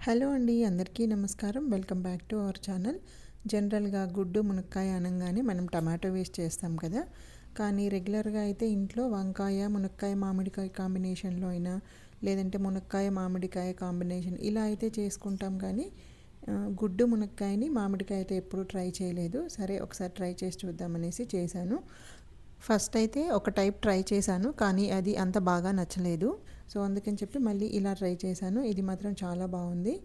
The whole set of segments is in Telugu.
హలో అండి, అందరికీ నమస్కారం. Welcome back to our channel. జనరల్గా గుడ్డు మునక్కాయ అనగానే మనం టమాటో వేస్ట్ చేస్తాం కదా. కానీ రెగ్యులర్గా అయితే ఇంట్లో వంకాయ మునక్కాయ మామిడికాయ కాంబినేషన్లో అయినా, లేదంటే మునక్కాయ మామిడికాయ కాంబినేషన్ ఇలా అయితే చేసుకుంటాం. కానీ గుడ్డు మునక్కాయని మామిడికాయ అయితే ఎప్పుడూ ట్రై చేయలేదు. సరే ఒకసారి ట్రై చేసి చూద్దామనేసి చేశాను. ఫస్ట్ అయితే ఒక టైప్ ట్రై చేశాను, కానీ అది అంత బాగా నచ్చలేదు. సో అందుకని చెప్పి మళ్ళీ ఇలా ట్రై చేశాను. ఇది మాత్రం చాలా బాగుంది.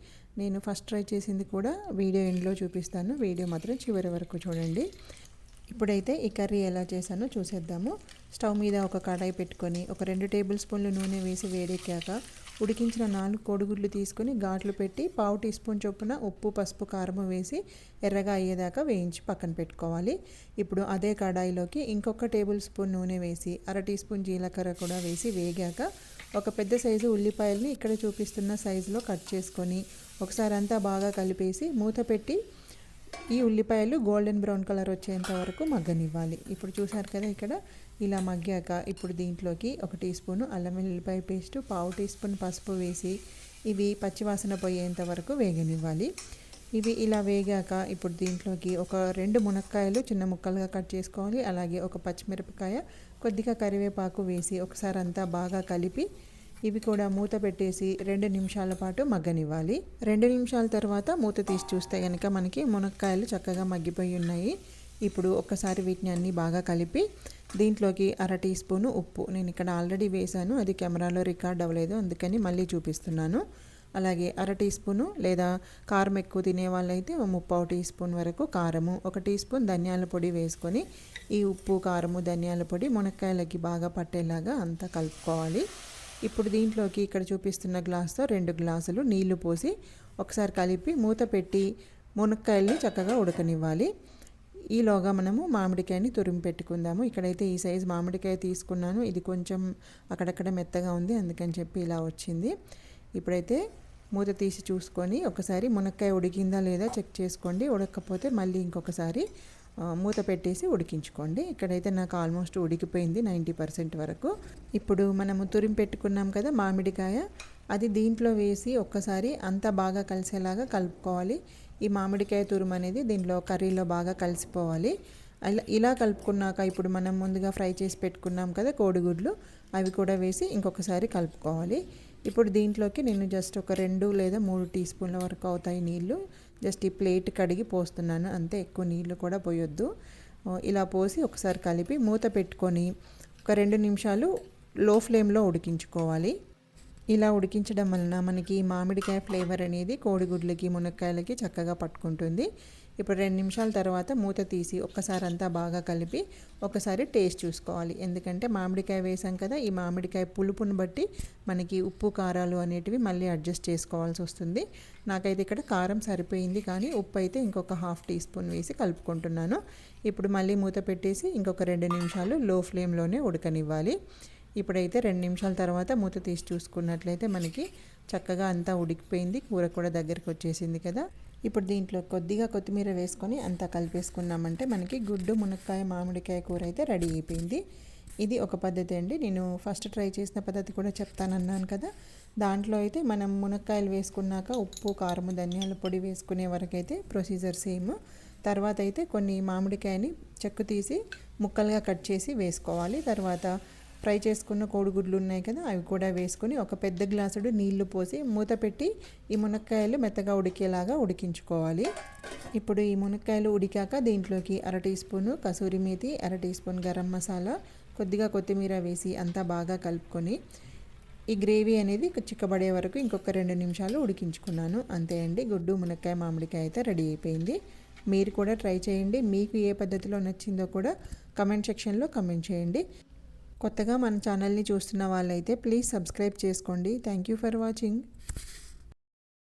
నేను ఫస్ట్ ట్రై చేసింది కూడా వీడియో ఎండ్లో చూపిస్తాను. వీడియో మాత్రం చివరి వరకు చూడండి. ఇప్పుడైతే ఈ కర్రీ ఎలా చేశానో చూసేద్దాము. స్టవ్ మీద ఒక కడాయి పెట్టుకొని ఒక 2 టేబుల్ స్పూన్లు నూనె వేసి వేడెక్కాక ఉడికించిన 4 కోడిగుడ్లు తీసుకొని ఘాట్లు పెట్టి పావు టీ స్పూన్ చొప్పున ఉప్పు, పసుపు, కారం వేసి ఎర్రగా అయ్యేదాకా వేయించి పక్కన పెట్టుకోవాలి. ఇప్పుడు అదే కడాయిలోకి ఇంకొక టేబుల్ స్పూన్ నూనె వేసి అర టీ స్పూన్ జీలకర్ర కూడా వేసి వేగాక ఒక పెద్ద సైజు ఉల్లిపాయల్ని ఇక్కడ చూపిస్తున్న సైజులో కట్ చేసుకొని ఒకసారి అంతా బాగా కలిపేసి మూత పెట్టి ఈ ఉల్లిపాయలు గోల్డెన్ బ్రౌన్ కలర్ వచ్చేంత వరకు మగ్గనివ్వాలి. ఇప్పుడు చూసారు కదా, ఇక్కడ ఇలా మగ్గాక ఇప్పుడు దీంట్లోకి ఒక టీ స్పూను అల్లం వెల్లుల్లిపాయ పేస్టు, పావు టీ స్పూన్ పసుపు వేసి ఇవి పచ్చివాసన పోయేంత వరకు వేగనివ్వాలి. ఇవి ఇలా వేగాక ఇప్పుడు దీంట్లోకి ఒక 2 మునక్కాయలు చిన్న ముక్కలుగా కట్ చేసుకోవాలి. అలాగే ఒక పచ్చిమిరపకాయ, కొద్దిగా కరివేపాకు వేసి ఒకసారి అంతా బాగా కలిపి ఇవి కూడా మూత పెట్టేసి 2 నిమిషాల పాటు మగ్గనివ్వాలి. 2 నిమిషాల తర్వాత మూత తీసి చూస్తే కనుక మనకి మునక్కాయలు చక్కగా మగ్గిపోయి ఉన్నాయి. ఇప్పుడు ఒక్కసారి వీటిని అన్నీ బాగా కలిపి దీంట్లోకి అర టీ స్పూను ఉప్పు, నేను ఇక్కడ ఆల్రెడీ వేశాను, అది కెమెరాలో రికార్డ్ అవ్వలేదు, అందుకని మళ్ళీ చూపిస్తున్నాను. అలాగే అర టీ స్పూను లేదా కారం ఎక్కువ తినే వాళ్ళైతే 3/4 టీ స్పూన్ వరకు కారము, 1 టీ స్పూన్ ధనియాల పొడి వేసుకొని ఈ ఉప్పు, కారము, ధనియాల పొడి మునక్కాయలకి బాగా పట్టేలాగా అంతా కలుపుకోవాలి. ఇప్పుడు దీంట్లోకి ఇక్కడ చూపిస్తున్న గ్లాస్తో 2 గ్లాసులు నీళ్లు పోసి ఒకసారి కలిపి మూత పెట్టి మునక్కాయల్ని చక్కగా ఉడకనివ్వాలి. ఈలోగా మనము మామిడికాయని తురిమి పెట్టుకుందాము. ఇక్కడైతే ఈ సైజు మామిడికాయ తీసుకున్నాను. ఇది కొంచెం అక్కడక్కడ మెత్తగా ఉంది, అందుకని చెప్పి ఇలా వచ్చింది. ఇప్పుడైతే మూత తీసి చూసుకొని ఒకసారి మునక్కాయ ఉడికిందా లేదా చెక్ చేసుకోండి. ఉడకపోతే మళ్ళీ ఇంకొకసారి మూత పెట్టేసి ఉడికించుకోండి. ఇక్కడైతే నాకు ఆల్మోస్ట్ ఉడికిపోయింది 90% వరకు. ఇప్పుడు మనము తురిమి పెట్టుకున్నాం కదా మామిడికాయ, అది దీంట్లో వేసి ఒక్కసారి అంతా బాగా కలిసేలాగా కలుపుకోవాలి. ఈ మామిడికాయ తురుము అనేది దీంట్లో కర్రీలో బాగా కలిసిపోవాలి. ఇలా కలుపుకున్నాక ఇప్పుడు మనం ముందుగా ఫ్రై చేసి పెట్టుకున్నాం కదా కోడిగుడ్లు, అవి కూడా వేసి ఇంకొకసారి కలుపుకోవాలి. ఇప్పుడు దీంట్లోకి నేను జస్ట్ ఒక 2 లేదా 3 టీ స్పూన్ల వరకు అవుతాయి నీళ్ళు. జస్ట్ ఈ ప్లేట్ కడిగి పోస్తున్నాను అంతే, ఎక్కువ నీళ్ళు కూడా పోయొద్దు. ఇలా పోసి ఒకసారి కలిపి మూత పెట్టుకొని ఒక 2 నిమిషాలు లో ఫ్లేమ్లో ఉడికించుకోవాలి. ఇలా ఉడికించడం వలన మనకి మామిడికాయ ఫ్లేవర్ అనేది కోడిగుడ్లకి, మునక్కాయలకి చక్కగా పట్టుకుంటుంది. ఇప్పుడు 2 నిమిషాల తర్వాత మూత తీసి ఒక్కసారి అంతా బాగా కలిపి ఒకసారి టేస్ట్ చూసుకోవాలి. ఎందుకంటే మామిడికాయ వేసాం కదా, ఈ మామిడికాయ పులుపుని బట్టి మనకి ఉప్పు, కారాలు అనేటివి మళ్ళీ అడ్జస్ట్ చేసుకోవాల్సి వస్తుంది. నాకైతే ఇక్కడ కారం సరిపోయింది, కానీ ఉప్పు అయితే ఇంకొక ½ టీ స్పూన్ వేసి కలుపుకుంటున్నాను. ఇప్పుడు మళ్ళీ మూత పెట్టేసి ఇంకొక 2 నిమిషాలు లో ఫ్లేమ్లోనే ఉడకనివ్వాలి. ఇప్పుడైతే 2 నిమిషాల తర్వాత మూత తీసి చూసుకున్నట్లయితే మనకి చక్కగా అంతా ఉడికిపోయింది. కూర కూడా దగ్గరికి వచ్చేసింది కదా. ఇప్పుడు దీంట్లో కొద్దిగా కొత్తిమీర వేసుకొని అంతా కలిపేసుకున్నామంటే మనకి గుడ్డు మునక్కాయ మామిడికాయ కూర అయితే రెడీ అయిపోయింది. ఇది ఒక పద్ధతి అండి. నేను ఫస్ట్ ట్రై చేసిన పద్ధతి కూడా చెప్తానన్నాను కదా, దాంట్లో అయితే మనం మునక్కాయలు వేసుకున్నాక ఉప్పు, కారము, ధనియాల పొడి వేసుకునే వరకు అయితే ప్రొసీజర్ సేమ్. తర్వాత అయితే కొన్ని మామిడికాయని చెక్కు తీసి ముక్కలుగా కట్ చేసి వేసుకోవాలి. తర్వాత ఫ్రై చేసుకున్న కోడిగుడ్లు ఉన్నాయి కదా, అవి కూడా వేసుకొని ఒక పెద్ద గ్లాసుడు నీళ్లు పోసి మూత పెట్టి ఈ మునక్కాయలు మెత్తగా ఉడికేలాగా ఉడికించుకోవాలి. ఇప్పుడు ఈ మునక్కాయలు ఉడికాక దీంట్లోకి అర టీ స్పూను కసూరి మేతి, అర టీ స్పూన్ గరం మసాలా, కొద్దిగా కొత్తిమీర వేసి అంతా బాగా కలుపుకొని ఈ గ్రేవీ అనేది చిక్కబడే వరకు ఇంకొక 2 నిమిషాలు ఉడికించుకున్నాను. అంతే అండి, గుడ్డు మునక్కాయ మామిడికాయ అయితే రెడీ అయిపోయింది. మీరు కూడా ట్రై చేయండి. మీకు ఏ పద్ధతిలో నచ్చిందో కూడా కమెంట్ సెక్షన్లో కమెంట్ చేయండి. కొత్తగా మన ఛానల్ని చూస్తున్న వాళ్ళైతే ప్లీజ్ సబ్స్క్రైబ్ చేసుకోండి. Thank you for watching.